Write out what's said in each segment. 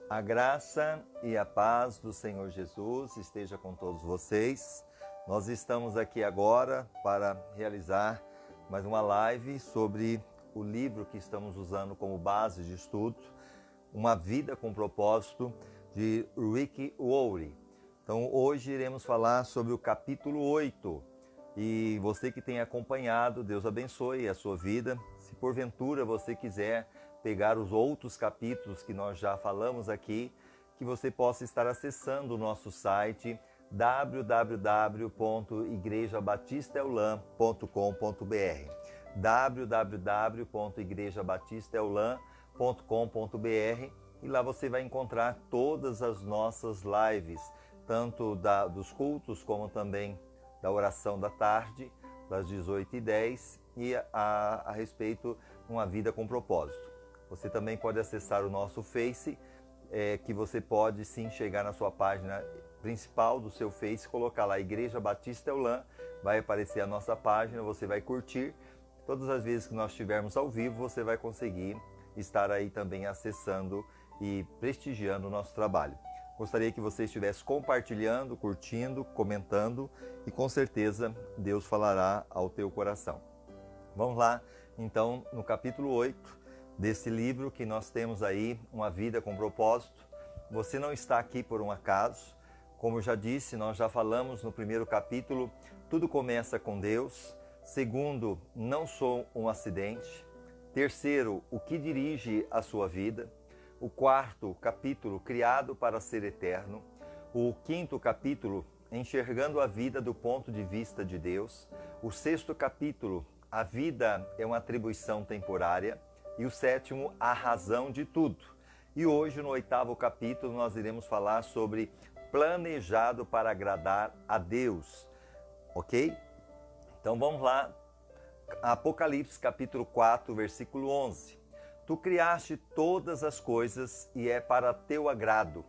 A graça e a paz do Senhor Jesus esteja com todos vocês. Nós estamos aqui agora para realizar mais uma live sobre o livro que estamos usando como base de estudo, Uma Vida com Propósito, de Rick Warren. Então hoje iremos falar sobre o capítulo 8. E você que tem acompanhado, Deus abençoe a sua vida. Se porventura você quiser pegar os outros capítulos que nós já falamos aqui, que você possa estar acessando o nosso site www.igrejabatistaeulam.com.br www.igrejabatistaeulam.com.br e lá você vai encontrar todas as nossas lives, tanto dos cultos como também da oração da tarde, das 18h10 e a respeito de uma vida com propósito. Você também pode acessar o nosso Face, que você pode sim chegar na sua página principal do seu Face, colocar lá Igreja Batista Eulam, vai aparecer a nossa página, você vai curtir. Todas as vezes que nós estivermos ao vivo, você vai conseguir estar aí também acessando e prestigiando o nosso trabalho. Gostaria que você estivesse compartilhando, curtindo, comentando e com certeza Deus falará ao teu coração. Vamos lá, então, no capítulo 8 desse livro que nós temos aí, Uma Vida com Propósito. Você não está aqui por um acaso. Como eu já disse, nós já falamos no primeiro capítulo, tudo começa com Deus. Segundo, não sou um acidente. Terceiro, o que dirige a sua vida. O quarto capítulo, criado para ser eterno. O quinto capítulo, enxergando a vida do ponto de vista de Deus. O sexto capítulo, a vida é uma atribuição temporária. E o sétimo, a razão de tudo. E hoje, no oitavo capítulo, nós iremos falar sobre planejado para agradar a Deus. Ok? Então vamos lá. Apocalipse capítulo 4, versículo 11. Tu criaste todas as coisas e é para teu agrado,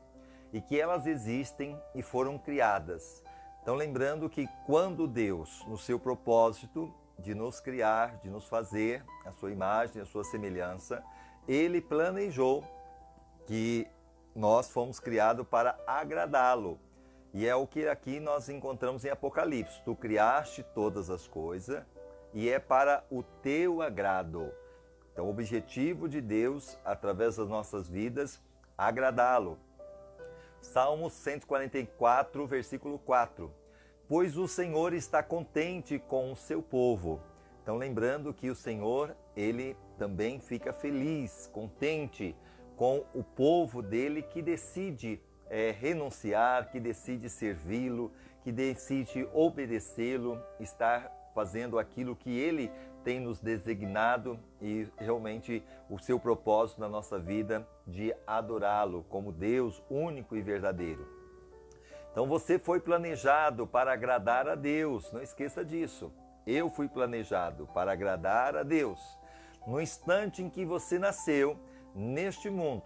e que elas existem e foram criadas. Então lembrando que quando Deus, no seu propósito de nos criar, de nos fazer a sua imagem, a sua semelhança, Ele planejou que nós fomos criados para agradá-lo. E é o que aqui nós encontramos em Apocalipse. Tu criaste todas as coisas e é para o teu agrado. Então o objetivo de Deus, através das nossas vidas, agradá-lo. Salmo 144, versículo 4. Pois o Senhor está contente com o seu povo. Então lembrando que o Senhor, Ele também fica feliz, contente com o povo dele que decide renunciar, que decide servi-lo, que decide obedecê-lo, estar fazendo aquilo que Ele tem nos designado e realmente o seu propósito na nossa vida de adorá-lo como Deus único e verdadeiro. Então você foi planejado para agradar a Deus, não esqueça disso. Eu fui planejado para agradar a Deus. No instante em que você nasceu, neste mundo,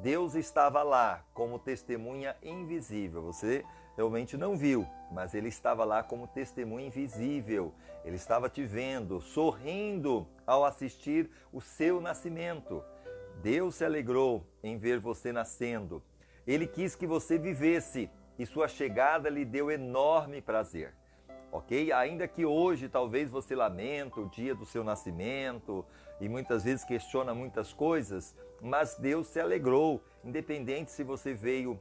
Deus estava lá como testemunha invisível. Você realmente não viu, mas Ele estava lá como testemunha invisível. Ele estava te vendo, sorrindo ao assistir o seu nascimento. Deus se alegrou em ver você nascendo. Ele quis que você vivesse e sua chegada lhe deu enorme prazer. Ok? Ainda que hoje talvez você lamenta o dia do seu nascimento e muitas vezes questiona muitas coisas, mas Deus se alegrou, independente se você veio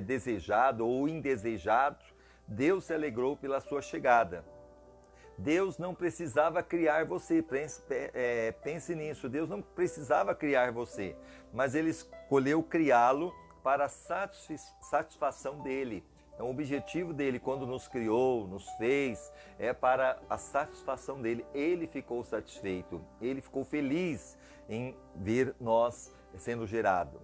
desejado ou indesejado, Deus se alegrou pela sua chegada. Deus não precisava criar você, pense nisso, Deus não precisava criar você, mas Ele escolheu criá-lo para a satisfação dele. Então o objetivo dele quando nos criou, nos fez, é para a satisfação dele. Ele ficou satisfeito, ele ficou feliz em ver nós sendo gerado.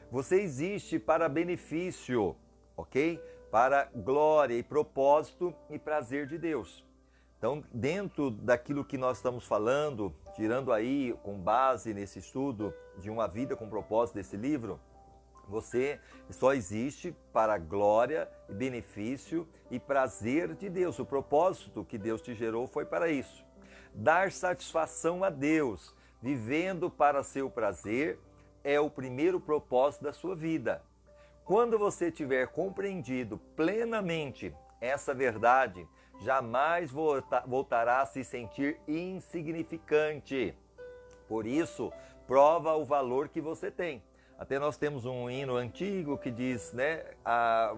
Você existe para benefício, ok? Para glória e propósito e prazer de Deus. Então, dentro daquilo que nós estamos falando, tirando aí com base nesse estudo de Uma Vida com Propósito desse livro, você só existe para glória, benefício e prazer de Deus. O propósito que Deus te gerou foi para isso. Dar satisfação a Deus, vivendo para seu prazer, é o primeiro propósito da sua vida. Quando você tiver compreendido plenamente essa verdade, jamais voltará a se sentir insignificante. Por isso, prova o valor que você tem. Até nós temos um hino antigo que diz, né,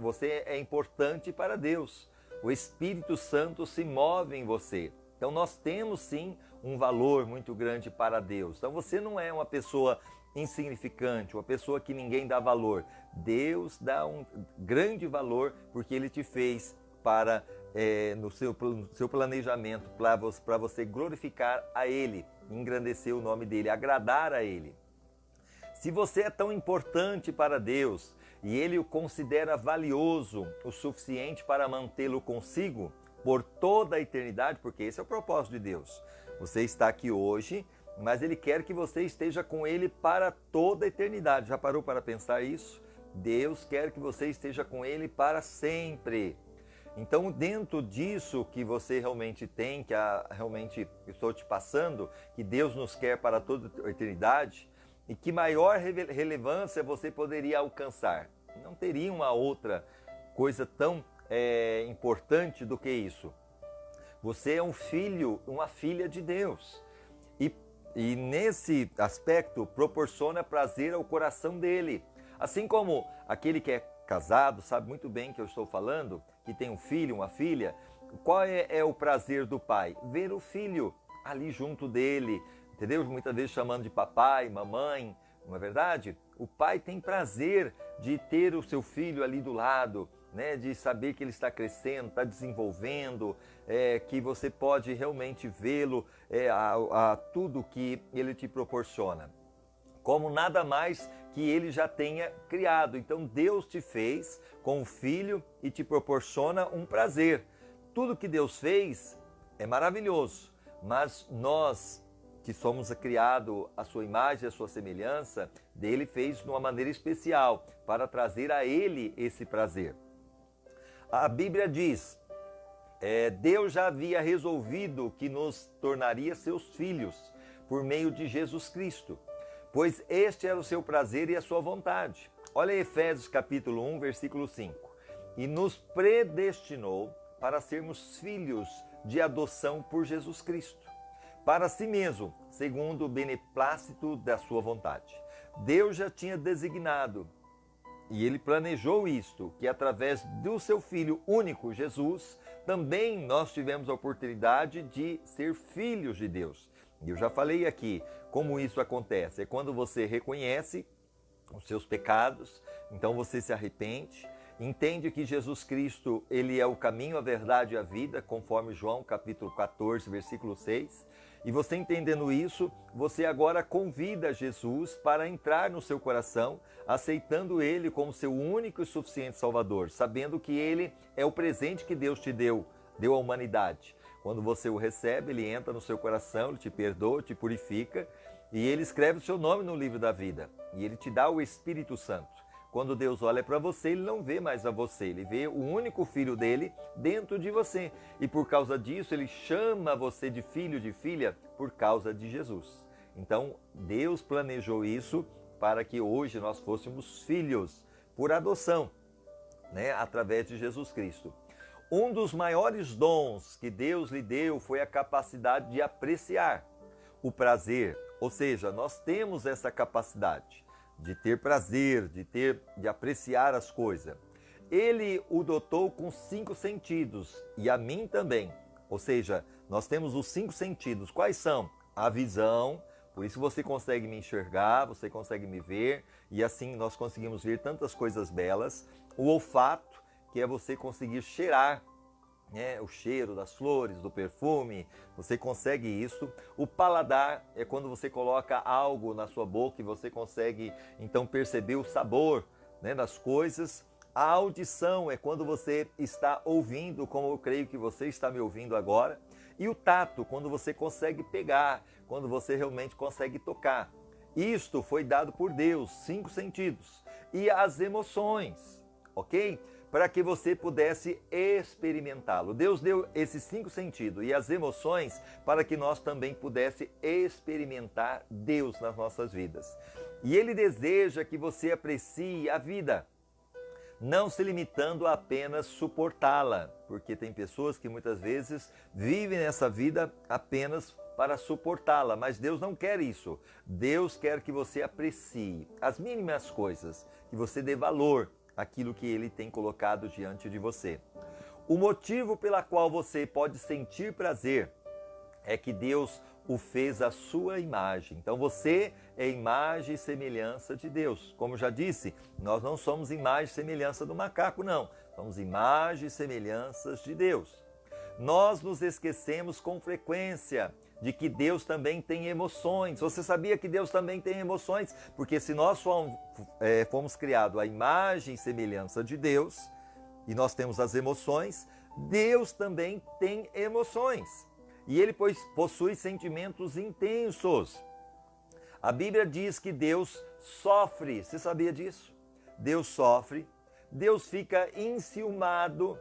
você é importante para Deus. O Espírito Santo se move em você. Então nós temos sim um valor muito grande para Deus. Então você não é uma pessoa insignificante, uma pessoa que ninguém dá valor. Deus dá um grande valor porque Ele te fez para, no seu planejamento, para você glorificar a Ele, engrandecer o nome dEle, agradar a Ele. Se você é tão importante para Deus e Ele o considera valioso o suficiente para mantê-lo consigo por toda a eternidade, porque esse é o propósito de Deus. Você está aqui hoje, mas Ele quer que você esteja com Ele para toda a eternidade. Já parou para pensar isso? Deus quer que você esteja com Ele para sempre. Então, dentro disso que você realmente tem, que realmente estou te passando, que Deus nos quer para toda a eternidade, e que maior relevância você poderia alcançar? Não teria uma outra coisa tão importante do que isso. Você é um filho, uma filha de Deus. E nesse aspecto proporciona prazer ao coração dele. Assim como aquele que é casado sabe muito bem que eu estou falando, que tem um filho, uma filha, qual é o prazer do pai? Ver o filho ali junto dele, entendeu? Muitas vezes chamando de papai, mamãe, não é verdade? O pai tem prazer de ter o seu filho ali do lado, né? De saber que ele está crescendo, está desenvolvendo, que você pode realmente vê-lo, a tudo que ele te proporciona. Como nada mais que ele já tenha criado. Então Deus te fez com o filho e te proporciona um prazer. Tudo que Deus fez é maravilhoso, mas nós que somos criados à sua imagem e à sua semelhança, dele fez de uma maneira especial para trazer a ele esse prazer. A Bíblia diz, Deus já havia resolvido que nos tornaria seus filhos por meio de Jesus Cristo, pois este era o seu prazer e a sua vontade. Olha Efésios capítulo 1, versículo 5. E nos predestinou para sermos filhos de adoção por Jesus Cristo, para si mesmo, segundo o beneplácito da sua vontade. Deus já tinha designado, e Ele planejou isto, que através do seu Filho único, Jesus, também nós tivemos a oportunidade de ser filhos de Deus. E eu já falei aqui como isso acontece. É quando você reconhece os seus pecados, então você se arrepende, entende que Jesus Cristo, Ele é o caminho, a verdade e a vida, conforme João capítulo 14, versículo 6. E você entendendo isso, você agora convida Jesus para entrar no seu coração, aceitando Ele como seu único e suficiente Salvador, sabendo que Ele é o presente que Deus te deu à humanidade. Quando você o recebe, Ele entra no seu coração, Ele te perdoa, te purifica, e Ele escreve o seu nome no livro da vida. E Ele te dá o Espírito Santo. Quando Deus olha para você, Ele não vê mais a você, Ele vê o único Filho dEle dentro de você. E por causa disso, Ele chama você de filho, de filha, por causa de Jesus. Então, Deus planejou isso para que hoje nós fôssemos filhos por adoção, né, através de Jesus Cristo. Um dos maiores dons que Deus lhe deu foi a capacidade de apreciar o prazer. Ou seja, nós temos essa capacidade de ter prazer, de apreciar as coisas. Ele o dotou com 5 sentidos e a mim também. Ou seja, nós temos os 5 sentidos. Quais são? A visão, por isso você consegue me enxergar, você consegue me ver, e assim nós conseguimos ver tantas coisas belas. O olfato, que é você conseguir cheirar, o cheiro das flores, do perfume, você consegue isso. O paladar é quando você coloca algo na sua boca e você consegue então perceber o sabor, das coisas. A audição é quando você está ouvindo, como eu creio que você está me ouvindo agora. E o tato, quando você consegue pegar, quando você realmente consegue tocar. Isto foi dado por Deus, 5 sentidos. E as emoções, ok? Para que você pudesse experimentá-lo. Deus deu esses 5 sentidos e as emoções para que nós também pudesse experimentar Deus nas nossas vidas. E Ele deseja que você aprecie a vida. não se limitando a apenas suportá-la, porque tem pessoas que muitas vezes vivem nessa vida apenas para suportá-la, mas Deus não quer isso. Deus quer que você aprecie as mínimas coisas, que você dê valor àquilo que Ele tem colocado diante de você. O motivo pela qual você pode sentir prazer é que Deus o fez à sua imagem. Então você é imagem e semelhança de Deus. Como já disse, nós não somos imagem e semelhança do macaco, não. Somos imagem e semelhanças de Deus. Nós nos esquecemos com frequência de que Deus também tem emoções. Você sabia que Deus também tem emoções? Porque se nós fomos criados à imagem e semelhança de Deus, e nós temos as emoções, Deus também tem emoções. E Ele possui sentimentos intensos. A Bíblia diz que Deus sofre. Você sabia disso? Deus sofre, Deus fica enciumado,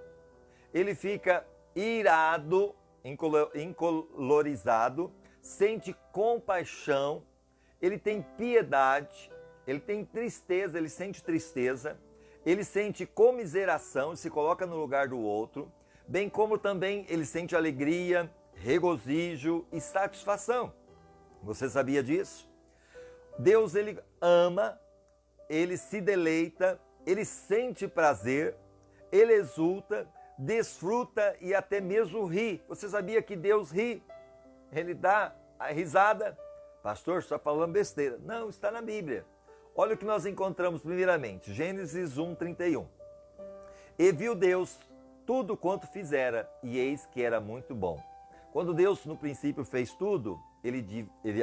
Ele fica irado, encolorizado, sente compaixão, Ele tem piedade, Ele tem tristeza, Ele sente tristeza, Ele sente comiseração, se coloca no lugar do outro, bem como também Ele sente alegria, regozijo e satisfação. Você sabia disso? Deus, Ele ama, Ele se deleita, Ele sente prazer, Ele exulta, desfruta e até mesmo ri. Você sabia que Deus ri? Ele dá a risada? Pastor, você está falando besteira. Não, está na Bíblia. Olha o que nós encontramos primeiramente, Gênesis 1:31. E viu Deus tudo quanto fizera, e eis que era muito bom. Quando Deus no princípio fez tudo,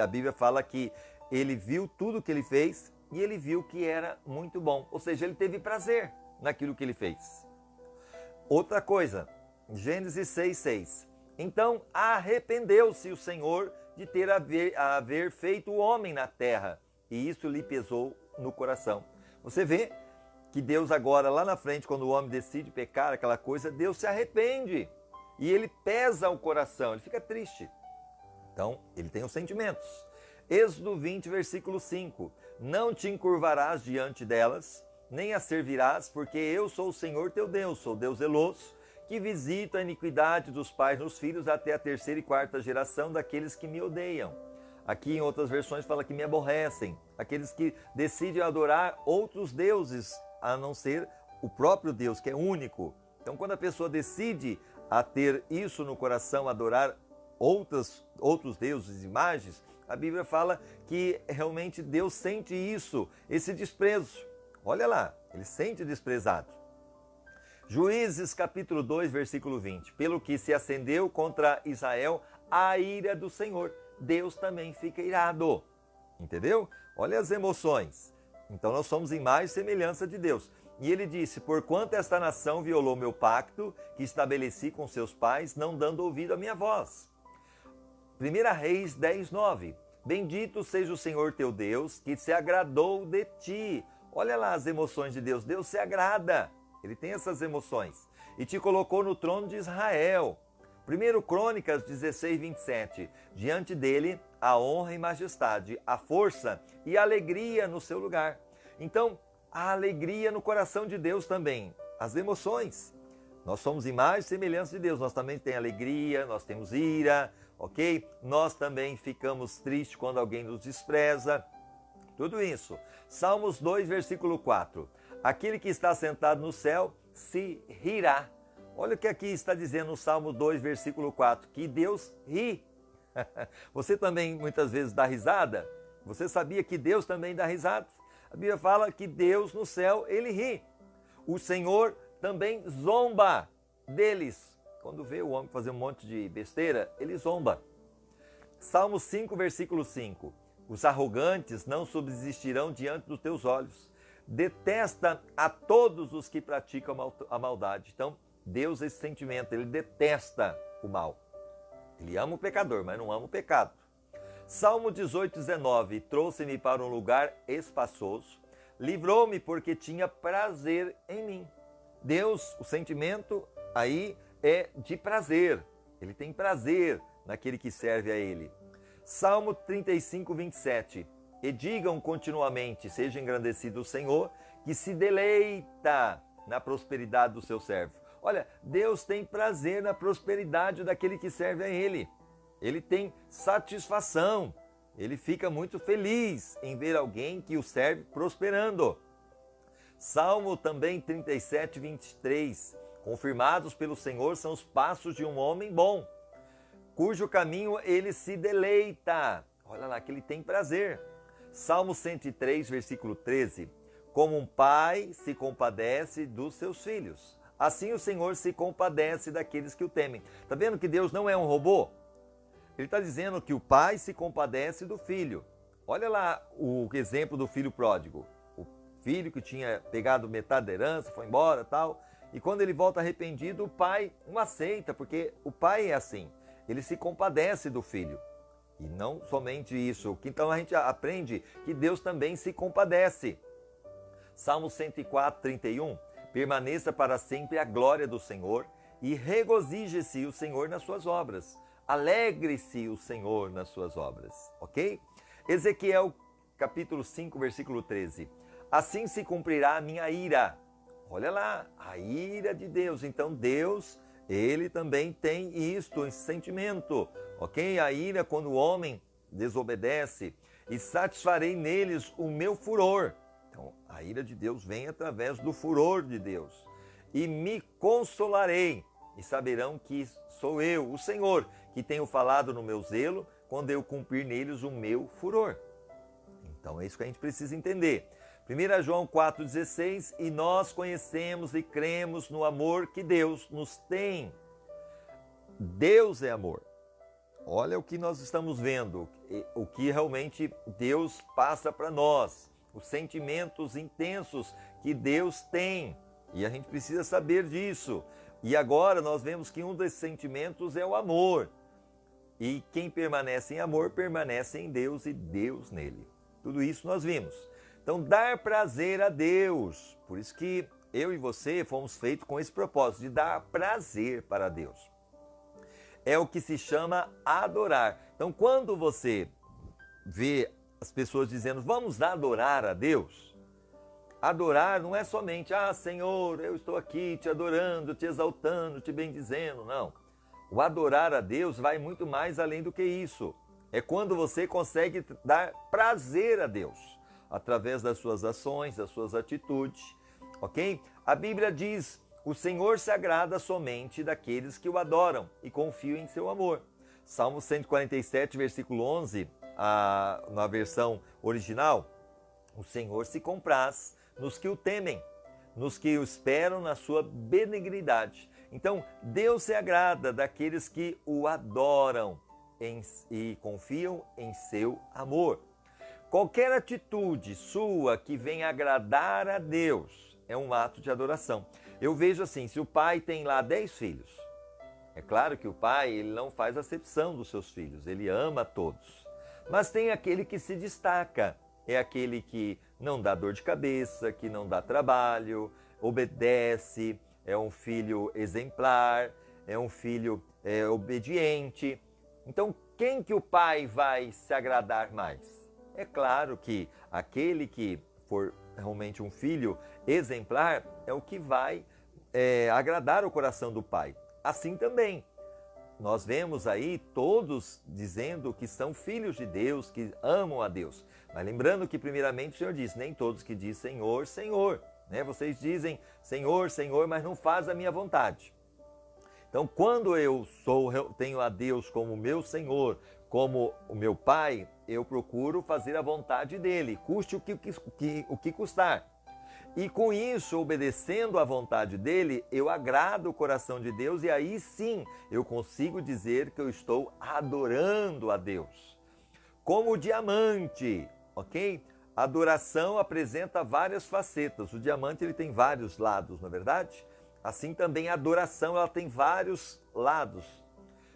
a Bíblia fala que Ele viu tudo que Ele fez e Ele viu que era muito bom. Ou seja, Ele teve prazer naquilo que Ele fez. Outra coisa, Gênesis 6:6. Então arrependeu-se o Senhor de ter haver feito o homem na terra, e isso lhe pesou no coração. Você vê que Deus agora, lá na frente, quando o homem decide pecar, aquela coisa, Deus se arrepende. E Ele pesa o coração, Ele fica triste. Então, Ele tem os sentimentos. Êxodo 20, versículo 5. Não te encurvarás diante delas, nem as servirás, porque eu sou o Senhor teu Deus, sou Deus zeloso, que visito a iniquidade dos pais nos filhos até a 3ª e 4ª geração daqueles que me odeiam. Aqui em outras versões fala que me aborrecem, aqueles que decidem adorar outros deuses, a não ser o próprio Deus, que é único. Então, quando a pessoa decide a ter isso no coração, adorar outros deuses, imagens, a Bíblia fala que realmente Deus sente isso, esse desprezo. Olha lá, Ele sente desprezado. Juízes capítulo 2, versículo 20. Pelo que se acendeu contra Israel a ira do Senhor, Deus também fica irado. Entendeu? Olha as emoções. Então nós somos imagem e semelhança de Deus. E Ele disse, porquanto esta nação violou meu pacto, que estabeleci com seus pais, não dando ouvido à minha voz. 1 Reis 10, 9. Bendito seja o Senhor teu Deus, que se agradou de ti. Olha lá as emoções de Deus. Deus se agrada. Ele tem essas emoções. E te colocou no trono de Israel. 1 Crônicas 16, 27. Diante dele, a honra e majestade, a força e a alegria no seu lugar. Então, a alegria no coração de Deus também. As emoções. Nós somos imagem e semelhança de Deus. Nós também temos alegria, nós temos ira, ok? Nós também ficamos tristes quando alguém nos despreza. Tudo isso. Salmos 2, versículo 4. Aquele que está sentado no céu se rirá. Olha o que aqui está dizendo no Salmo 2, versículo 4, que Deus ri. Você também muitas vezes dá risada? Você sabia que Deus também dá risada? A Bíblia fala que Deus no céu, Ele ri. O Senhor também zomba deles. Quando vê o homem fazer um monte de besteira, Ele zomba. Salmo 5, versículo 5. Os arrogantes não subsistirão diante dos teus olhos. Detesta a todos os que praticam a maldade. Então, Deus, esse sentimento, Ele detesta o mal. Ele ama o pecador, mas não ama o pecado. Salmo 18, 19. Trouxe-me para um lugar espaçoso, livrou-me porque tinha prazer em mim. Deus, o sentimento aí é de prazer. Ele tem prazer naquele que serve a Ele. Salmo 35, 27. E digam continuamente, seja engrandecido o Senhor, que se deleita na prosperidade do seu servo. Olha, Deus tem prazer na prosperidade daquele que serve a Ele. Ele tem satisfação. Ele fica muito feliz em ver alguém que o serve prosperando. Salmo também 37, 23. Confirmados pelo Senhor são os passos de um homem bom, cujo caminho ele se deleita. Olha lá que ele tem prazer. Salmo 103, versículo 13. Como um pai se compadece dos seus filhos, assim o Senhor se compadece daqueles que o temem. Está vendo que Deus não é um robô? Ele está dizendo que o pai se compadece do filho. Olha lá o exemplo do filho pródigo. O filho que tinha pegado metade da herança, foi embora e tal. E quando ele volta arrependido, o pai não aceita, porque o pai é assim. Ele se compadece do filho. E não somente isso. Então a gente aprende que Deus também se compadece. Salmo 104, 31. Permaneça para sempre a glória do Senhor e regozije-se o Senhor nas suas obras. Alegre-se o Senhor nas suas obras. Ok? Ezequiel capítulo 5, versículo 13. Assim se cumprirá a minha ira. Olha lá, a ira de Deus. Então Deus, Ele também tem isto, esse sentimento. Ok? A ira quando o homem desobedece. E satisfarei neles o meu furor. Então a ira de Deus vem através do furor de Deus. E me consolarei. E saberão que sou eu, o Senhor, que tenho falado no meu zelo, quando eu cumprir neles o meu furor. Então é isso que a gente precisa entender. 1 João 4,16, e nós conhecemos e cremos no amor que Deus nos tem. Deus é amor. Olha o que nós estamos vendo, o que realmente Deus passa para nós, os sentimentos intensos que Deus tem. E a gente precisa saber disso. E agora nós vemos que um desses sentimentos é o amor. E quem permanece em amor, permanece em Deus e Deus nele. Tudo isso nós vimos. Então, dar prazer a Deus. Por isso que eu e você fomos feitos com esse propósito, de dar prazer para Deus. É o que se chama adorar. Então, quando você vê as pessoas dizendo, vamos adorar a Deus, adorar não é somente, Senhor, eu estou aqui te adorando, te exaltando, te bendizendo, não. O adorar a Deus vai muito mais além do que isso. É quando você consegue dar prazer a Deus, através das suas ações, das suas atitudes, ok? A Bíblia diz, o Senhor se agrada somente daqueles que o adoram e confiam em seu amor. Salmo 147, versículo 11, na versão original, o Senhor se compraz nos que o temem, nos que o esperam na sua benignidade. Então, Deus se agrada daqueles que o adoram e confiam em seu amor. Qualquer atitude sua que venha agradar a Deus é um ato de adoração. Eu vejo assim, se o pai tem lá 10 filhos, é claro que o pai ele não faz acepção dos seus filhos, ele ama todos. Mas tem aquele que se destaca, é aquele que não dá dor de cabeça, que não dá trabalho, obedece, é um filho exemplar, é um filho obediente. Então, quem que o pai vai se agradar mais? É claro que aquele que for realmente um filho exemplar é o que vai agradar o coração do pai. Assim também, nós vemos aí todos dizendo que são filhos de Deus, que amam a Deus. Mas lembrando que primeiramente o Senhor disse, nem todos que dizem Senhor, Senhor. Né? Vocês dizem Senhor, Senhor, mas não faz a minha vontade. Então, quando eu tenho a Deus como meu Senhor, como o meu Pai, eu procuro fazer a vontade dele, custe o que custar. E com isso, obedecendo à vontade dele, eu agrado o coração de Deus e aí sim eu consigo dizer que eu estou adorando a Deus. Como o diamante, ok? A adoração apresenta várias facetas. O diamante ele tem vários lados, não é verdade? Assim também a adoração ela tem vários lados.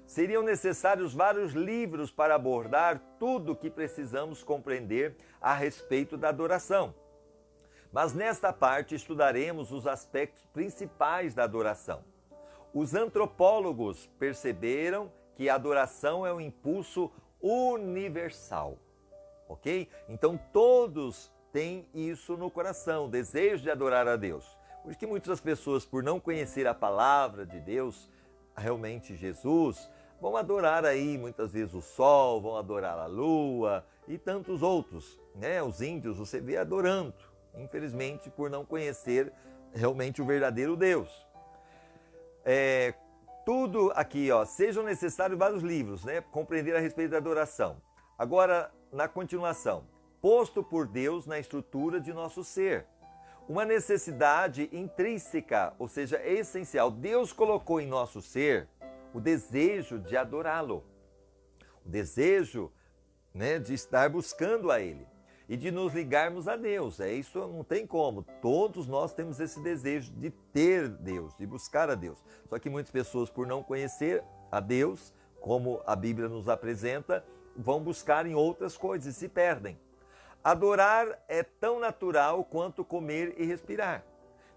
Seriam necessários vários livros para abordar tudo o que precisamos compreender a respeito da adoração. Mas nesta parte estudaremos os aspectos principais da adoração. Os antropólogos perceberam que a adoração é um impulso universal, ok? Então todos têm isso no coração, o desejo de adorar a Deus. Por que muitas pessoas, por não conhecer a palavra de Deus, realmente Jesus, vão adorar aí muitas vezes o sol, vão adorar a lua e tantos outros, né? Os índios você vê adorando, infelizmente por não conhecer realmente o verdadeiro Deus. Tudo aqui, ó, sejam necessários vários livros, né? Compreender a respeito da adoração. Agora, na continuação, posto por Deus na estrutura de nosso ser. Uma necessidade intrínseca, ou seja, essencial. Deus colocou em nosso ser o desejo de adorá-lo, o desejo, né, de estar buscando a Ele e de nos ligarmos a Deus. Isso não tem como. Todos nós temos esse desejo de ter Deus, de buscar a Deus. Só que muitas pessoas, por não conhecer a Deus, como a Bíblia nos apresenta, vão buscar em outras coisas e se perdem. Adorar é tão natural quanto comer e respirar.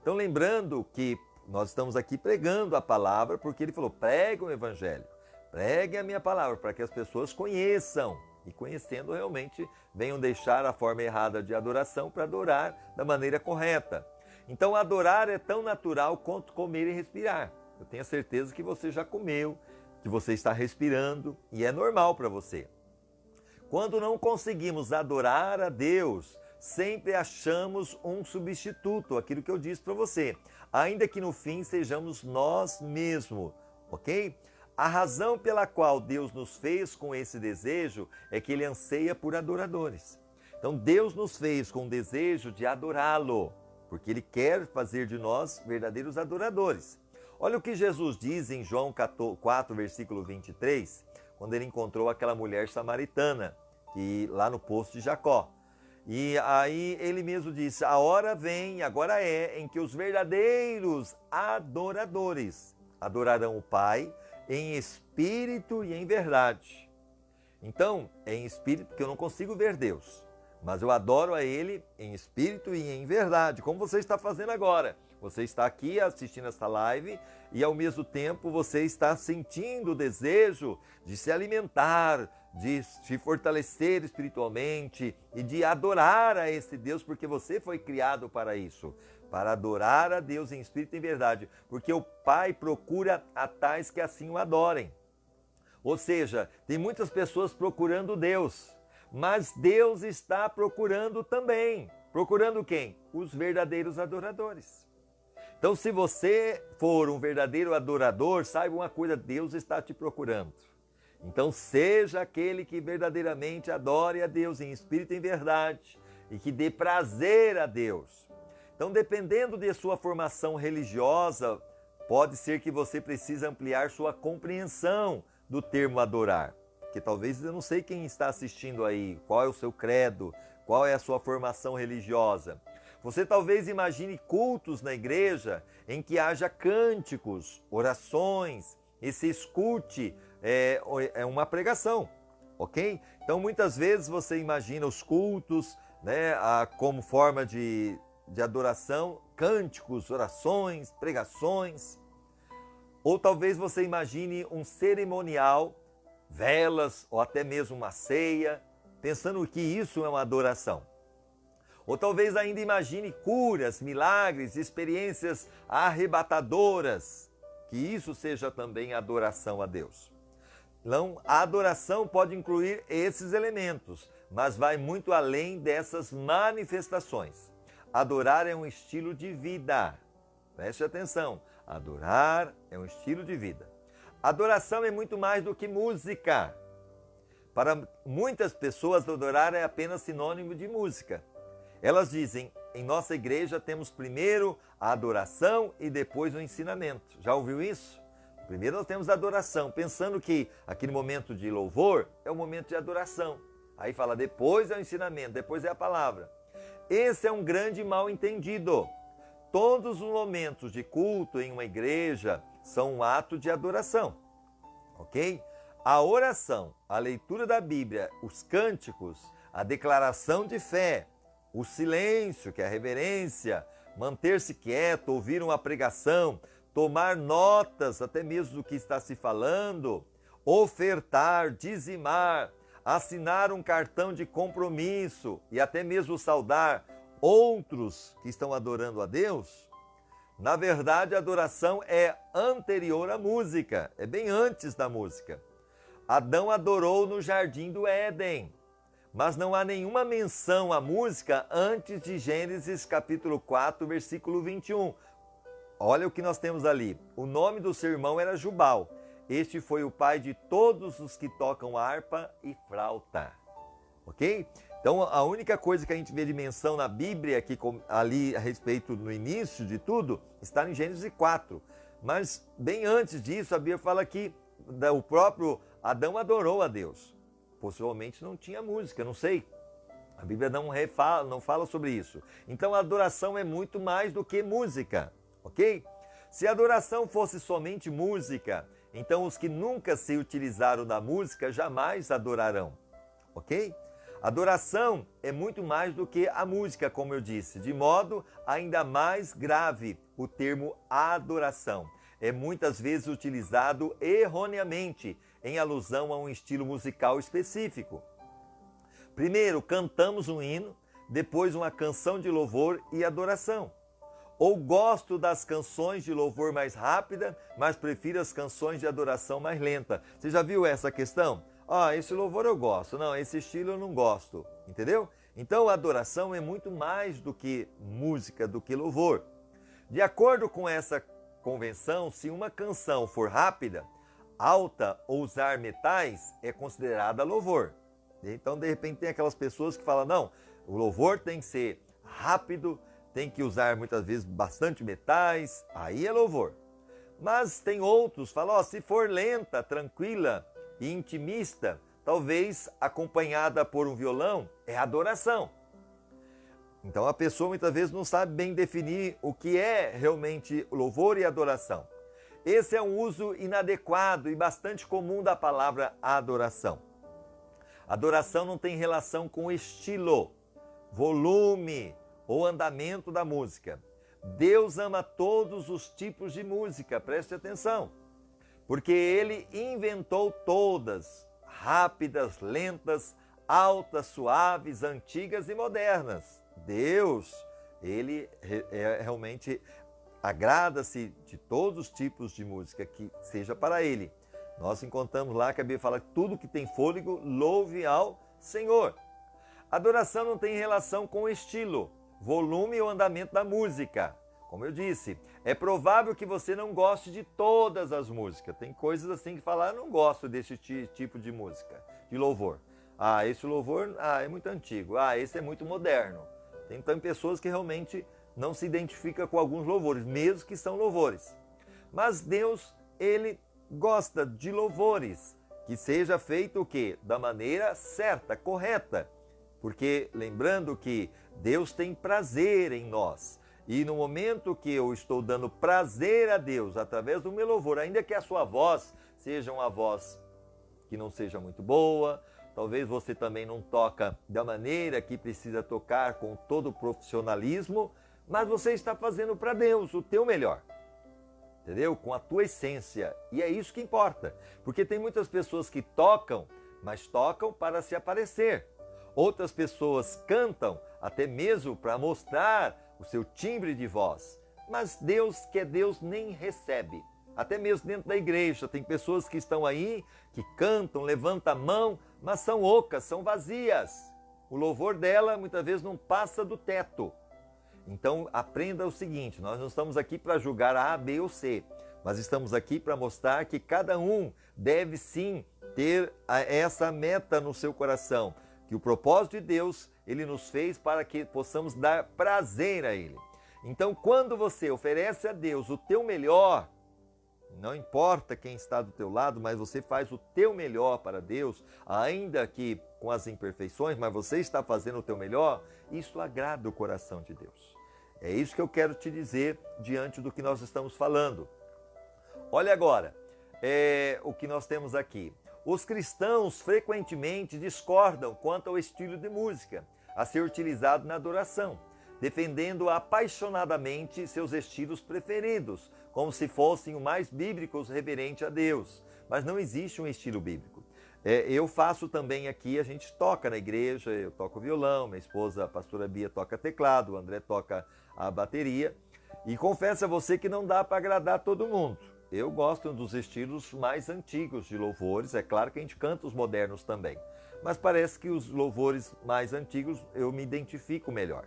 Então, lembrando que nós estamos aqui pregando a palavra, porque ele falou, pregue o evangelho, pregue a minha palavra, para que as pessoas conheçam. E conhecendo, realmente, venham deixar a forma errada de adoração para adorar da maneira correta. Então, adorar é tão natural quanto comer e respirar. Eu tenho certeza que você já comeu, que você está respirando, e é normal para você. Quando não conseguimos adorar a Deus, sempre achamos um substituto, aquilo que eu disse para você, ainda que no fim sejamos nós mesmos, ok? A razão pela qual Deus nos fez com esse desejo é que Ele anseia por adoradores. Então Deus nos fez com o desejo de adorá-lo, porque Ele quer fazer de nós verdadeiros adoradores. Olha o que Jesus diz em João 4, versículo 23, quando Ele encontrou aquela mulher samaritana, lá no poço de Jacó. E aí Ele mesmo disse, a hora vem, agora é, em que os verdadeiros adoradores adorarão o Pai em espírito e em verdade. Então, é em espírito que eu não consigo ver Deus, mas eu adoro a Ele em espírito e em verdade, como você está fazendo agora. Você está aqui assistindo essa live e ao mesmo tempo você está sentindo o desejo de se alimentar, de se fortalecer espiritualmente e de adorar a esse Deus, porque você foi criado para isso, para adorar a Deus em espírito e em verdade, porque o Pai procura a tais que assim o adorem. Ou seja, tem muitas pessoas procurando Deus, mas Deus está procurando também. Procurando quem? Os verdadeiros adoradores. Então, se você for um verdadeiro adorador, saiba uma coisa, Deus está te procurando. Então, seja aquele que verdadeiramente adore a Deus em espírito e em verdade e que dê prazer a Deus. Então, dependendo de sua formação religiosa, pode ser que você precise ampliar sua compreensão do termo adorar. Porque talvez, eu não sei quem está assistindo aí, qual é o seu credo, qual é a sua formação religiosa. Você talvez imagine cultos na igreja em que haja cânticos, orações, e se escute uma pregação, ok? Então muitas vezes você imagina os cultos, né, como forma de adoração, cânticos, orações, pregações. Ou talvez você imagine um cerimonial, velas ou até mesmo uma ceia, pensando que isso é uma adoração. Ou talvez ainda imagine curas, milagres, experiências arrebatadoras, que isso seja também adoração a Deus. Então, a adoração pode incluir esses elementos, mas vai muito além dessas manifestações. Adorar é um estilo de vida. Preste atenção, adorar é um estilo de vida. Adoração é muito mais do que música. Para muitas pessoas, adorar é apenas sinônimo de música. Elas dizem, em nossa igreja temos primeiro a adoração e depois o ensinamento. Já ouviu isso? Primeiro nós temos a adoração, pensando que aquele momento de louvor é o momento de adoração. Aí fala, depois é o ensinamento, depois é a palavra. Esse é um grande mal entendido. Todos os momentos de culto em uma igreja são um ato de adoração, ok? A oração, a leitura da Bíblia, os cânticos, a declaração de fé, o silêncio, que é a reverência, manter-se quieto, ouvir uma pregação, tomar notas até mesmo do que está se falando, ofertar, dizimar, assinar um cartão de compromisso e até mesmo saudar outros que estão adorando a Deus, Na verdade, a adoração é anterior à música, é bem antes da música. Adão adorou no jardim do Éden, mas não há nenhuma menção à música antes de Gênesis capítulo 4, versículo 21. Olha o que nós temos ali. O nome do seu irmão era Jubal. Este foi o pai de todos os que tocam harpa e flauta. Ok? Então, a única coisa que a gente vê de menção na Bíblia, aqui, ali a respeito no início de tudo, está em Gênesis 4. Mas, bem antes disso, a Bíblia fala que o próprio Adão adorou a Deus. Possivelmente não tinha música, não sei. A Bíblia não fala sobre isso. Então, a adoração é muito mais do que música, ok? Se a adoração fosse somente música, então os que nunca se utilizaram da música jamais adorarão, ok? Adoração é muito mais do que a música, como eu disse, de modo ainda mais grave o termo adoração. É muitas vezes utilizado erroneamente em alusão a um estilo musical específico. Primeiro, cantamos um hino, depois uma canção de louvor e adoração. Ou gosto das canções de louvor mais rápida, mas prefiro as canções de adoração mais lenta. Você já viu essa questão? Esse louvor eu gosto, não, esse estilo eu não gosto, entendeu? Então a adoração é muito mais do que música, do que louvor. De acordo com essa convenção, se uma canção for rápida, alta ou usar metais, é considerada louvor. Então, de repente, tem aquelas pessoas que falam, não, o louvor tem que ser rápido, tem que usar muitas vezes bastante metais, aí é louvor. Mas tem outros que falam, se for lenta, tranquila e intimista, talvez acompanhada por um violão, é adoração. Então a pessoa muitas vezes não sabe bem definir o que é realmente louvor e adoração. Esse é um uso inadequado e bastante comum da palavra adoração. Adoração não tem relação com estilo, volume ou andamento da música. Deus ama todos os tipos de música, preste atenção. Porque Ele inventou todas, rápidas, lentas, altas, suaves, antigas e modernas. Deus, Ele realmente agrada-se de todos os tipos de música que seja para Ele. Nós encontramos lá que a Bíblia fala que tudo que tem fôlego, louve ao Senhor. Adoração não tem relação com o estilo, volume ou andamento da música. Como eu disse, é provável que você não goste de todas as músicas. Tem coisas assim que falar, eu não gosto desse tipo de música, de louvor. Esse louvor é muito antigo. Esse é muito moderno. Tem pessoas que realmente não se identificam com alguns louvores, mesmo que são louvores. Mas Deus, Ele gosta de louvores, que seja feito o quê? Da maneira certa, correta. Porque lembrando que Deus tem prazer em nós. E no momento que eu estou dando prazer a Deus através do meu louvor, ainda que a sua voz seja uma voz que não seja muito boa, talvez você também não toca da maneira que precisa tocar com todo o profissionalismo, mas você está fazendo para Deus o teu melhor. Entendeu? Com a tua essência. E é isso que importa. Porque tem muitas pessoas que tocam, mas tocam para se aparecer. Outras pessoas cantam até mesmo para mostrar o seu timbre de voz. Mas Deus, que é Deus, nem recebe. Até mesmo dentro da igreja, tem pessoas que estão aí, que cantam, levantam a mão, mas são ocas, são vazias. O louvor dela muitas vezes não passa do teto. Então aprenda o seguinte, nós não estamos aqui para julgar A, B ou C, mas estamos aqui para mostrar que cada um deve sim ter essa meta no seu coração, que o propósito de Deus, Ele nos fez para que possamos dar prazer a Ele. Então quando você oferece a Deus o teu melhor, não importa quem está do teu lado, mas você faz o teu melhor para Deus, ainda que com as imperfeições, mas você está fazendo o teu melhor, isso agrada o coração de Deus. É isso que eu quero te dizer diante do que nós estamos falando. Olha agora, o que nós temos aqui. Os cristãos frequentemente discordam quanto ao estilo de música a ser utilizado na adoração, defendendo apaixonadamente seus estilos preferidos, como se fossem o mais bíblicos reverente a Deus. Mas não existe um estilo bíblico. Eu faço também aqui, a gente toca na igreja, eu toco violão, minha esposa, a pastora Bia, toca teclado, o André toca a bateria. E confesso a você que não dá para agradar todo mundo. Eu gosto dos estilos mais antigos de louvores, é claro que a gente canta os modernos também. Mas parece que os louvores mais antigos eu me identifico melhor.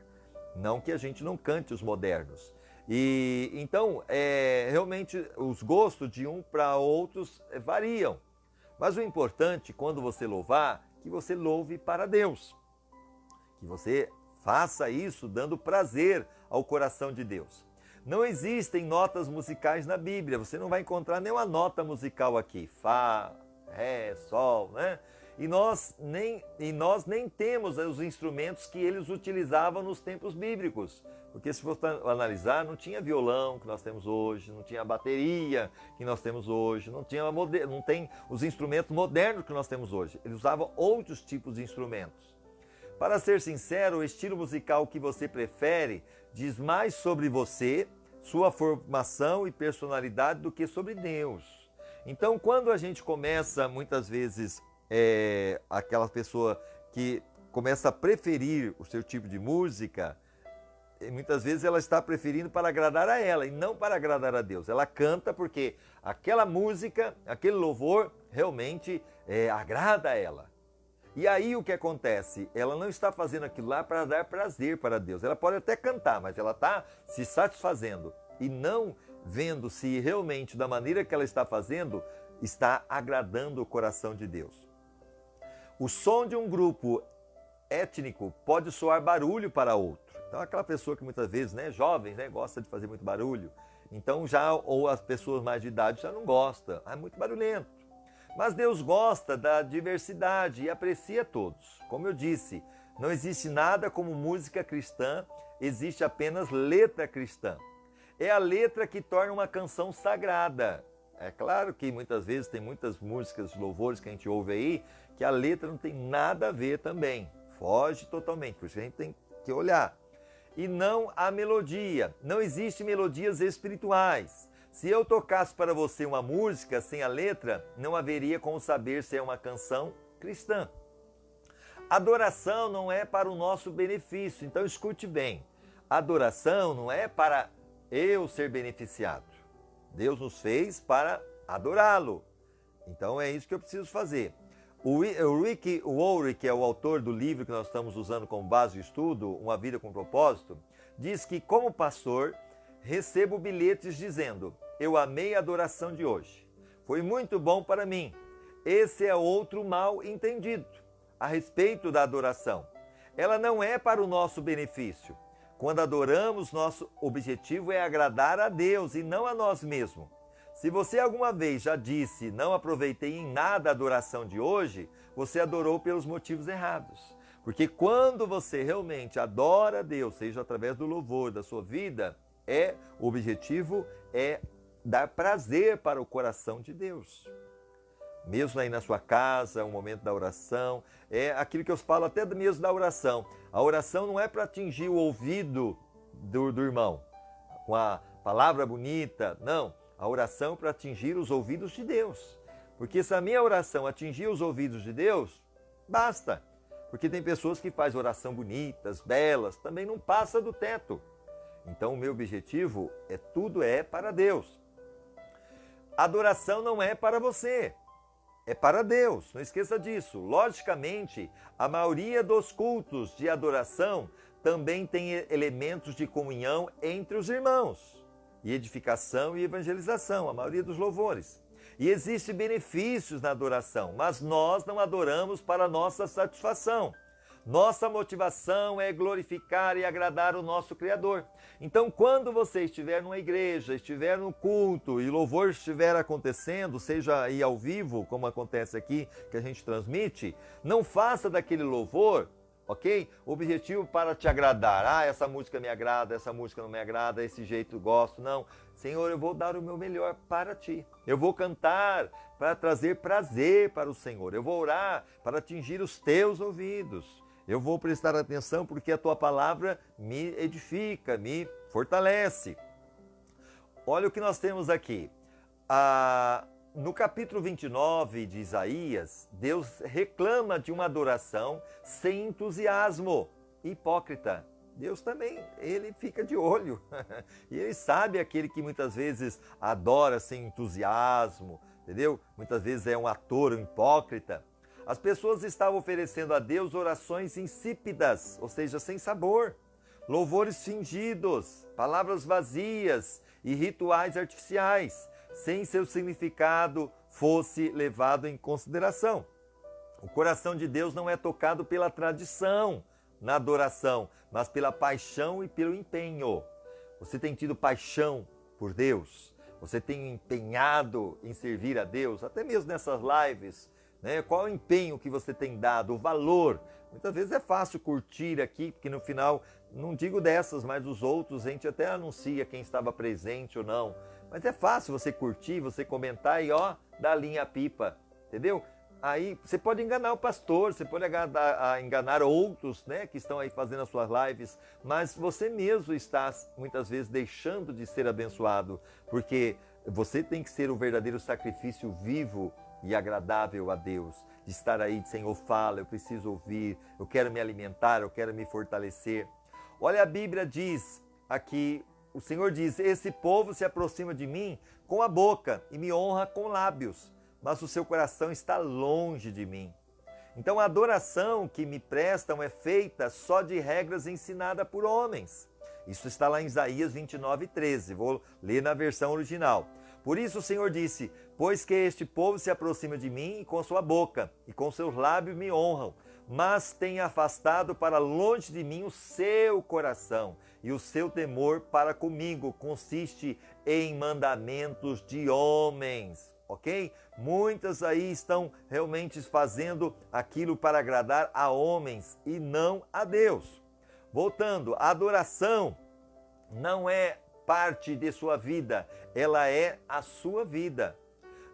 Não que a gente não cante os modernos. E então, realmente, os gostos de um para outros variam. Mas o importante, quando você louvar, que você louve para Deus. Que você faça isso dando prazer ao coração de Deus. Não existem notas musicais na Bíblia. Você não vai encontrar nenhuma nota musical aqui. Fá, Ré, Sol, né? E nós nem temos os instrumentos que eles utilizavam nos tempos bíblicos. Porque se for analisar, não tinha violão que nós temos hoje, não tinha bateria que nós temos hoje, não tem os instrumentos modernos que nós temos hoje. Eles usavam outros tipos de instrumentos. Para ser sincero, o estilo musical que você prefere diz mais sobre você, sua formação e personalidade do que sobre Deus. Então, quando a gente começa, muitas vezes, aquela pessoa que começa a preferir o seu tipo de música, muitas vezes ela está preferindo para agradar a ela e não para agradar a Deus. Ela canta porque aquela música, aquele louvor, realmente agrada a ela. E aí o que acontece? Ela não está fazendo aquilo lá para dar prazer para Deus. Ela pode até cantar, mas ela está se satisfazendo e não vendo se realmente da maneira que ela está fazendo está agradando o coração de Deus. O som de um grupo étnico pode soar barulho para outro. Então aquela pessoa que muitas vezes, jovens, gosta de fazer muito barulho. Então ou as pessoas mais de idade já não gostam, é muito barulhento. Mas Deus gosta da diversidade e aprecia todos. Como eu disse, não existe nada como música cristã, existe apenas letra cristã. É a letra que torna uma canção sagrada. É claro que muitas vezes tem muitas músicas, louvores que a gente ouve aí, que a letra não tem nada a ver também. Foge totalmente, por isso a gente tem que olhar. E não a melodia. Não existe melodias espirituais. Se eu tocasse para você uma música sem a letra, não haveria como saber se é uma canção cristã. Adoração não é para o nosso benefício, então escute bem. Adoração não é para eu ser beneficiado. Deus nos fez para adorá-lo. Então é isso que eu preciso fazer. O Rick Warren, que é o autor do livro que nós estamos usando como base de estudo, Uma Vida com Propósito, diz que como pastor, recebo bilhetes dizendo: eu amei a adoração de hoje. Foi muito bom para mim. Esse é outro mal entendido a respeito da adoração. Ela não é para o nosso benefício. Quando adoramos, nosso objetivo é agradar a Deus e não a nós mesmos. Se você alguma vez já disse, não aproveitei em nada a adoração de hoje, você adorou pelos motivos errados. Porque quando você realmente adora a Deus, seja através do louvor da sua vida, o objetivo é dar prazer para o coração de Deus. Mesmo aí na sua casa, o momento da oração, é aquilo que eu falo até mesmo da oração. A oração não é para atingir o ouvido do irmão, com a palavra bonita, não. A oração é para atingir os ouvidos de Deus. Porque se a minha oração atingir os ouvidos de Deus, basta. Porque tem pessoas que fazem oração bonitas, belas, também não passa do teto. Então o meu objetivo tudo é para Deus. Adoração não é para você, é para Deus, não esqueça disso. Logicamente, a maioria dos cultos de adoração também tem elementos de comunhão entre os irmãos, e edificação e evangelização, a maioria dos louvores. E existem benefícios na adoração, mas nós não adoramos para nossa satisfação. Nossa motivação é glorificar e agradar o nosso Criador. Então, quando você estiver numa igreja, estiver no culto e louvor estiver acontecendo, seja aí ao vivo, como acontece aqui, que a gente transmite, não faça daquele louvor, ok? Objetivo para te agradar. Essa música me agrada, essa música não me agrada, esse jeito eu gosto. Não. Senhor, eu vou dar o meu melhor para ti. Eu vou cantar para trazer prazer para o Senhor. Eu vou orar para atingir os teus ouvidos. Eu vou prestar atenção porque a tua palavra me edifica, me fortalece. Olha o que nós temos aqui. No capítulo 29 de Isaías, Deus reclama de uma adoração sem entusiasmo, hipócrita. Deus também, ele fica de olho. E ele sabe aquele que muitas vezes adora sem entusiasmo, entendeu? Muitas vezes é um ator, um hipócrita. As pessoas estavam oferecendo a Deus orações insípidas, ou seja, sem sabor, louvores fingidos, palavras vazias e rituais artificiais, sem seu significado fosse levado em consideração. O coração de Deus não é tocado pela tradição na adoração, mas pela paixão e pelo empenho. Você tem tido paixão por Deus? Você tem empenhado em servir a Deus? Até mesmo nessas lives, né? Qual o empenho que você tem dado? O valor? Muitas vezes é fácil curtir aqui, porque no final, não digo dessas, mas os outros, a gente até anuncia quem estava presente ou não. Mas é fácil você curtir, você comentar e dá linha a pipa, entendeu? Aí você pode enganar o pastor, você pode enganar outros, né, que estão aí fazendo as suas lives, mas você mesmo está muitas vezes deixando de ser abençoado, porque você tem que ser o verdadeiro sacrifício vivo e agradável a Deus, de estar aí, Senhor, fala, eu preciso ouvir, eu quero me alimentar, eu quero me fortalecer. Olha, a Bíblia diz aqui, o Senhor diz, esse povo se aproxima de mim com a boca e me honra com lábios, mas o seu coração está longe de mim. Então a adoração que me prestam é feita só de regras ensinadas por homens. Isso está lá em Isaías 29:13, vou ler na versão original. Por isso o Senhor disse, pois que este povo se aproxima de mim com sua boca e com seus lábios me honram, mas tem afastado para longe de mim o seu coração, e o seu temor para comigo consiste em mandamentos de homens. Ok? Muitas aí estão realmente fazendo aquilo para agradar a homens e não a Deus. Voltando, a adoração não é parte de sua vida, ela é a sua vida.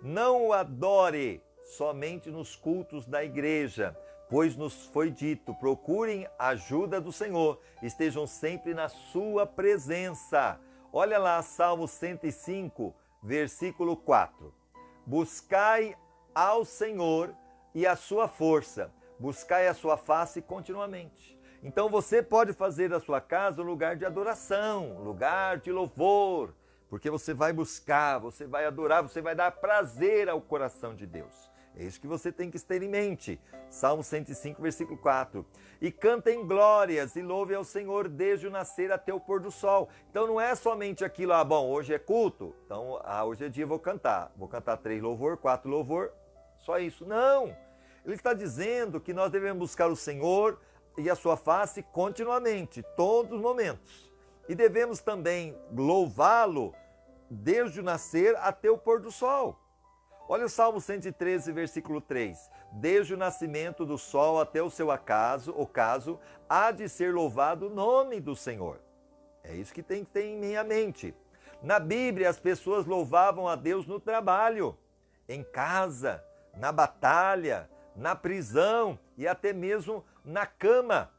Não o adore somente nos cultos da igreja, pois nos foi dito, procurem a ajuda do Senhor, estejam sempre na sua presença. Olha lá, Salmo 105, versículo 4. Buscai ao Senhor e a sua força, buscai a sua face continuamente. Então você pode fazer da sua casa um lugar de adoração, um lugar de louvor, porque você vai buscar, você vai adorar, você vai dar prazer ao coração de Deus. É isso que você tem que ter em mente. Salmo 105, versículo 4. E cantem glórias e louve ao Senhor desde o nascer até o pôr do sol. Então não é somente aquilo, bom, hoje é culto, então hoje é dia, vou cantar 3 louvor, 4 louvor, só isso. Não! Ele está dizendo que nós devemos buscar o Senhor e a sua face continuamente, todos os momentos. E devemos também louvá-lo desde o nascer até o pôr do sol. Olha o Salmo 113, versículo 3. Desde o nascimento do sol até o seu ocaso, há de ser louvado o nome do Senhor. É isso que tem que ter em minha mente. Na Bíblia, as pessoas louvavam a Deus no trabalho, em casa, na batalha, na prisão e até mesmo na cama.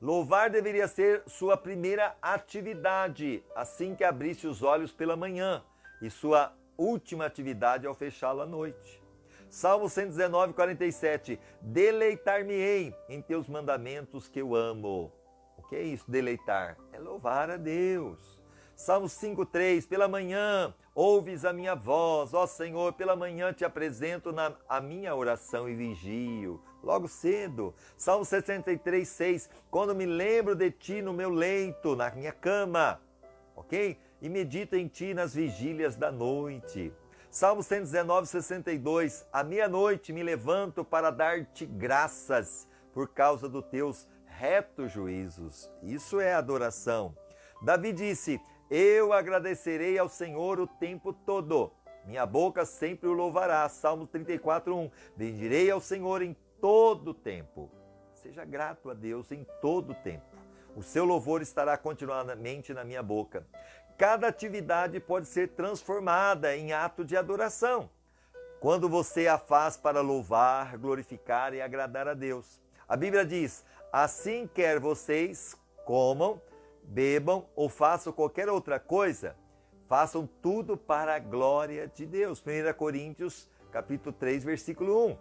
Louvar deveria ser sua primeira atividade, assim que abrisse os olhos pela manhã, e sua última atividade ao fechá-lo à noite. Salmo 119, 47. Deleitar-me-ei em teus mandamentos que eu amo. O que é isso, deleitar? É louvar a Deus. Salmo 5:3, pela manhã ouves a minha voz, ó Senhor, pela manhã te apresento a minha oração e vigio, logo cedo. Salmo 63:6, quando me lembro de ti no meu leito, na minha cama, ok? E medito em ti nas vigílias da noite. Salmo 119:62, à meia-noite me levanto para dar-te graças por causa dos teus retos juízos. Isso é adoração. Davi disse, eu agradecerei ao Senhor o tempo todo, minha boca sempre o louvará. Salmo 34:1, bendirei ao Senhor em todo o tempo. Seja grato a Deus em todo o tempo. O seu louvor estará continuamente na minha boca. Cada atividade pode ser transformada em ato de adoração, quando você a faz para louvar, glorificar e agradar a Deus. A Bíblia diz, assim quer vocês comam, bebam ou façam qualquer outra coisa, façam tudo para a glória de Deus. 1 Coríntios, capítulo 3, versículo 1.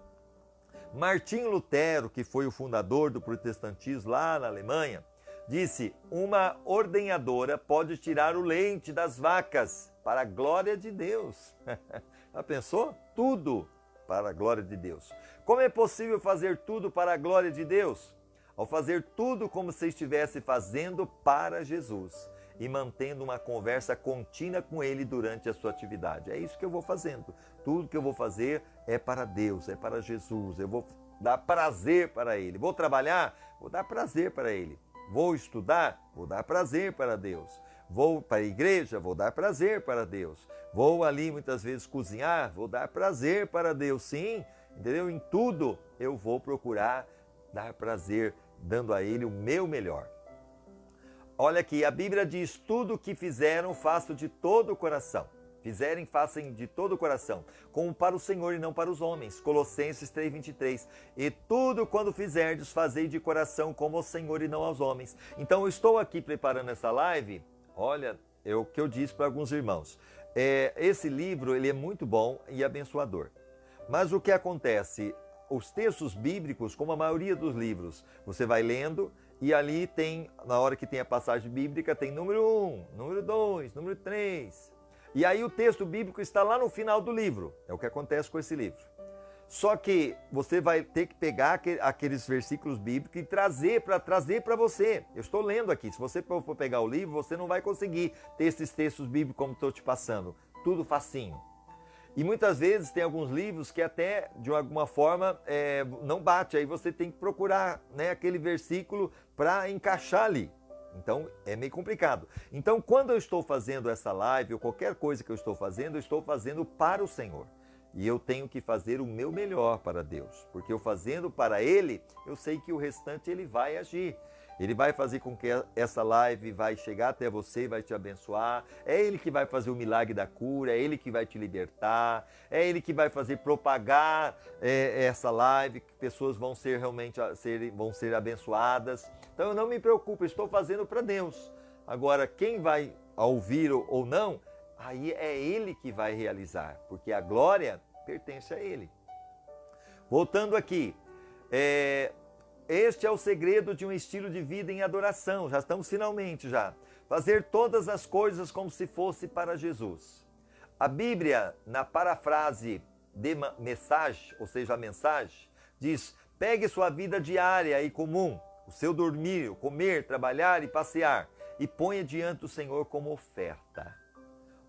Martinho Lutero, que foi o fundador do protestantismo lá na Alemanha, disse: uma ordenhadora pode tirar o leite das vacas para a glória de Deus. Já pensou? Tudo para a glória de Deus. Como é possível fazer tudo para a glória de Deus? Ao fazer tudo como se estivesse fazendo para Jesus e mantendo uma conversa contínua com Ele durante a sua atividade. É isso que eu vou fazendo. Tudo que eu vou fazer é para Deus, é para Jesus. Eu vou dar prazer para Ele. Vou trabalhar? Vou dar prazer para Ele. Vou estudar? Vou dar prazer para Deus. Vou para a igreja? Vou dar prazer para Deus. Vou ali muitas vezes cozinhar? Vou dar prazer para Deus. Sim, entendeu? Em tudo eu vou procurar dar prazer, dando a Ele o meu melhor. Olha aqui, a Bíblia diz: tudo o que fizeram, façam de todo o coração. Fizerem, façam de todo o coração, como para o Senhor e não para os homens. Colossenses 3:23. E tudo quando fizerdes, fazei de coração como ao Senhor e não aos homens. Então eu estou aqui preparando essa live. Olha, é o que eu disse para alguns irmãos. Esse livro ele é muito bom e abençoador. Mas o que acontece? Os textos bíblicos, como a maioria dos livros, você vai lendo e ali tem, na hora que tem a passagem bíblica, tem número 1, número 2, número 3. E aí o texto bíblico está lá no final do livro. É o que acontece com esse livro. Só que você vai ter que pegar aqueles versículos bíblicos e trazer para você. Eu estou lendo aqui. Se você for pegar o livro, você não vai conseguir ter esses textos bíblicos como estou te passando. Tudo facinho. E muitas vezes tem alguns livros que até, de alguma forma, não bate. Aí você tem que procurar, né, aquele versículo para encaixar ali. Então, é meio complicado. Então, quando eu estou fazendo essa live, ou qualquer coisa que eu estou fazendo para o Senhor. E eu tenho que fazer o meu melhor para Deus. Porque eu fazendo para Ele, eu sei que o restante Ele vai agir. Ele vai fazer com que essa live vai chegar até você, vai te abençoar. É Ele que vai fazer o milagre da cura, é Ele que vai te libertar, é Ele que vai fazer propagar essa live, que pessoas vão ser realmente vão ser abençoadas. Então eu não me preocupo, eu estou fazendo para Deus. Agora, quem vai ouvir ou não, aí é Ele que vai realizar, porque a glória pertence a Ele. Voltando aqui, este é o segredo de um estilo de vida em adoração. Já estamos finalmente já. Fazer todas as coisas como se fosse para Jesus. A Bíblia, na parafrase de mensagem, ou seja, a mensagem, diz: pegue sua vida diária e comum, o seu dormir, o comer, trabalhar e passear, e ponha diante do Senhor como oferta.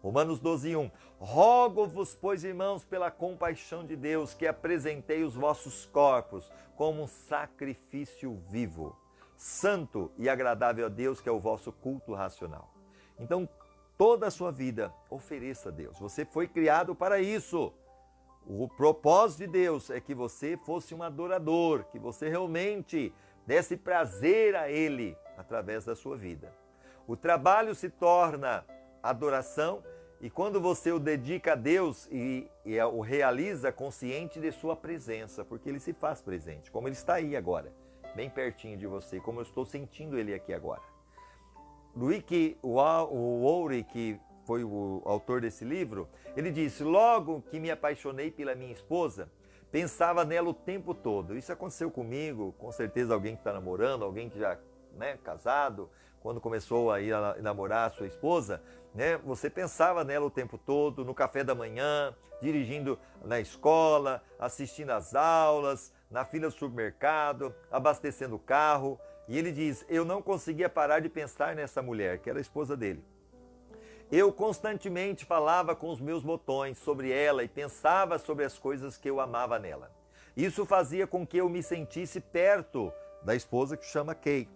Romanos 12:1. Rogo-vos, pois, irmãos, pela compaixão de Deus, que apresentei os vossos corpos como um sacrifício vivo, santo e agradável a Deus, que é o vosso culto racional. Então, toda a sua vida, ofereça a Deus. Você foi criado para isso. O propósito de Deus é que você fosse um adorador, que você realmente desse prazer a Ele através da sua vida. O trabalho se torna adoração, e quando você o dedica a Deus e o realiza consciente de sua presença, porque Ele se faz presente, como Ele está aí agora, bem pertinho de você, como eu estou sentindo Ele aqui agora. Rick Warren, que foi o autor desse livro, ele disse: logo que me apaixonei pela minha esposa, pensava nela o tempo todo. Isso aconteceu comigo, com certeza alguém que está namorando, alguém que já casado, quando começou a ir a namorar a sua esposa, você pensava nela o tempo todo, no café da manhã, dirigindo na escola, assistindo às aulas, na fila do supermercado, abastecendo o carro. E ele diz: eu não conseguia parar de pensar nessa mulher, que era a esposa dele. Eu constantemente falava com os meus botões sobre ela e pensava sobre as coisas que eu amava nela. Isso fazia com que eu me sentisse perto da esposa, que chama Kay.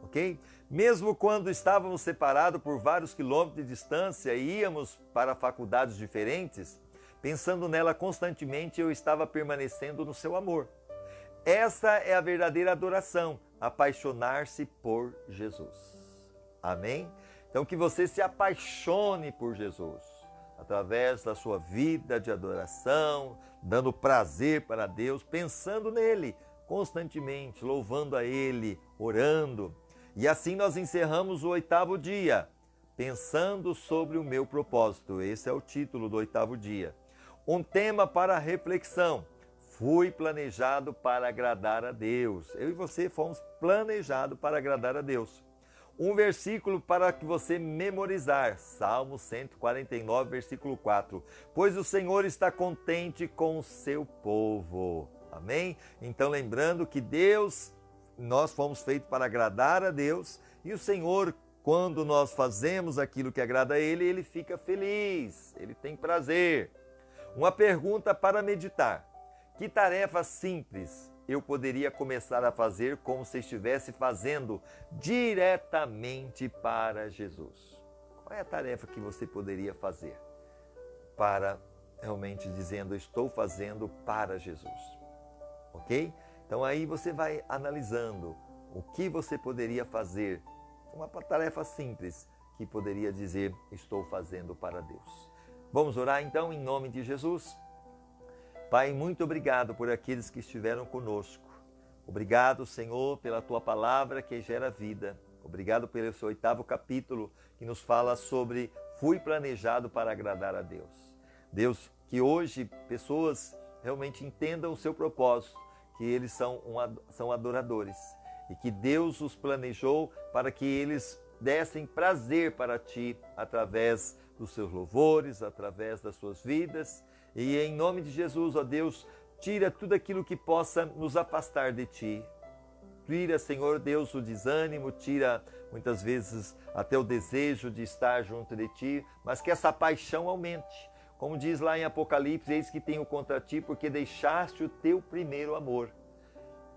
Ok? Mesmo quando estávamos separados por vários quilômetros de distância e íamos para faculdades diferentes, pensando nela constantemente, eu estava permanecendo no seu amor. Essa é a verdadeira adoração, apaixonar-se por Jesus. Amém? Então que você se apaixone por Jesus, através da sua vida de adoração, dando prazer para Deus, pensando nele constantemente, louvando a Ele, orando. E assim nós encerramos o 8º dia, pensando sobre o meu propósito. Esse é o título do 8º dia. Um tema para reflexão. Fui planejado para agradar a Deus. Eu e você fomos planejados para agradar a Deus. um versículo para que você memorizar. Salmo 149, versículo 4. Pois o Senhor está contente com o seu povo. Amém? Então lembrando que nós fomos feitos para agradar a Deus, e o Senhor, quando nós fazemos aquilo que agrada a Ele, Ele fica feliz, Ele tem prazer. Uma pergunta para meditar. Que tarefa simples eu poderia começar a fazer como se estivesse fazendo diretamente para Jesus? Qual é a tarefa que você poderia fazer para realmente dizendo, estou fazendo para Jesus? Ok? Então aí você vai analisando o que você poderia fazer, uma tarefa simples que poderia dizer, estou fazendo para Deus. Vamos orar então em nome de Jesus? Pai, muito obrigado por aqueles que estiveram conosco. Obrigado, Senhor, pela Tua palavra que gera vida. Obrigado pelo esse 8º capítulo que nos fala sobre fui planejado para agradar a Deus. Deus, que hoje pessoas realmente entendam o seu propósito, que eles são adoradores e que Deus os planejou para que eles dessem prazer para Ti através dos seus louvores, através das suas vidas. E em nome de Jesus, ó Deus, tira tudo aquilo que possa nos afastar de Ti. Tira, Senhor Deus, o desânimo, tira muitas vezes até o desejo de estar junto de Ti, mas que essa paixão aumente. Como diz lá em Apocalipse, eis que tenho contra Ti, porque deixaste o Teu primeiro amor.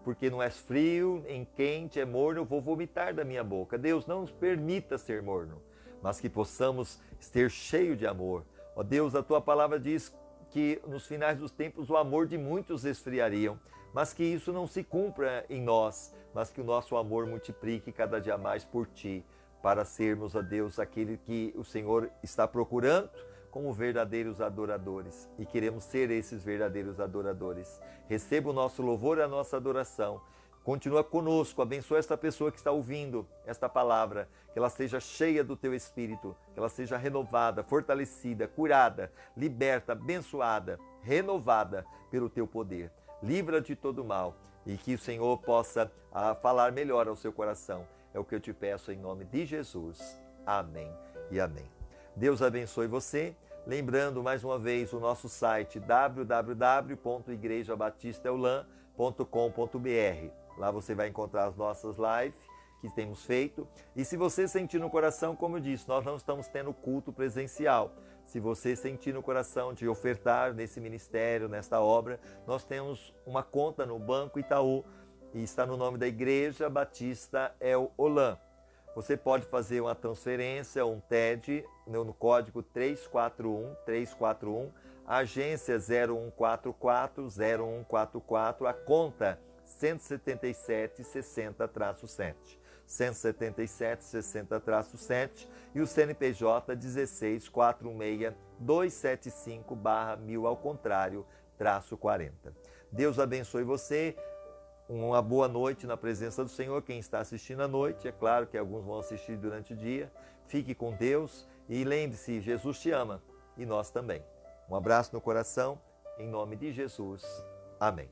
Porque não és frio, nem quente, é morno, eu vou vomitar da minha boca. Deus, não nos permita ser morno, mas que possamos ser cheios de amor. Ó Deus, a Tua palavra diz que nos finais dos tempos o amor de muitos esfriariam, mas que isso não se cumpra em nós, mas que o nosso amor multiplique cada dia mais por Ti, para sermos, ó Deus, aquele que o Senhor está procurando como verdadeiros adoradores. E queremos ser esses verdadeiros adoradores. Receba o nosso louvor e a nossa adoração. Continua conosco, abençoa esta pessoa que está ouvindo esta palavra, que ela seja cheia do Teu Espírito, que ela seja renovada, fortalecida, curada, liberta, abençoada, renovada pelo Teu poder. Livra de todo mal e que o Senhor possa falar melhor ao seu coração. É o que eu te peço em nome de Jesus. Amém e amém. Deus abençoe você. Lembrando mais uma vez o nosso site www.igrejabatistaeulan.com.br. Lá você vai encontrar as nossas lives que temos feito. E se você sentir no coração, como eu disse, nós não estamos tendo culto presencial. Se você sentir no coração de ofertar nesse ministério, nesta obra, nós temos uma conta no Banco Itaú e está no nome da Igreja Batista El-Olan. Você pode fazer uma transferência, um TED, no código 341, agência 0144, a conta 17760-7. 17760-7 e o CNPJ 1646275/1000 ao contrário, -40. Deus abençoe você. Uma boa noite na presença do Senhor. Quem está assistindo à noite, é claro que alguns vão assistir durante o dia. Fique com Deus e lembre-se, Jesus te ama e nós também. Um abraço no coração, em nome de Jesus. Amém.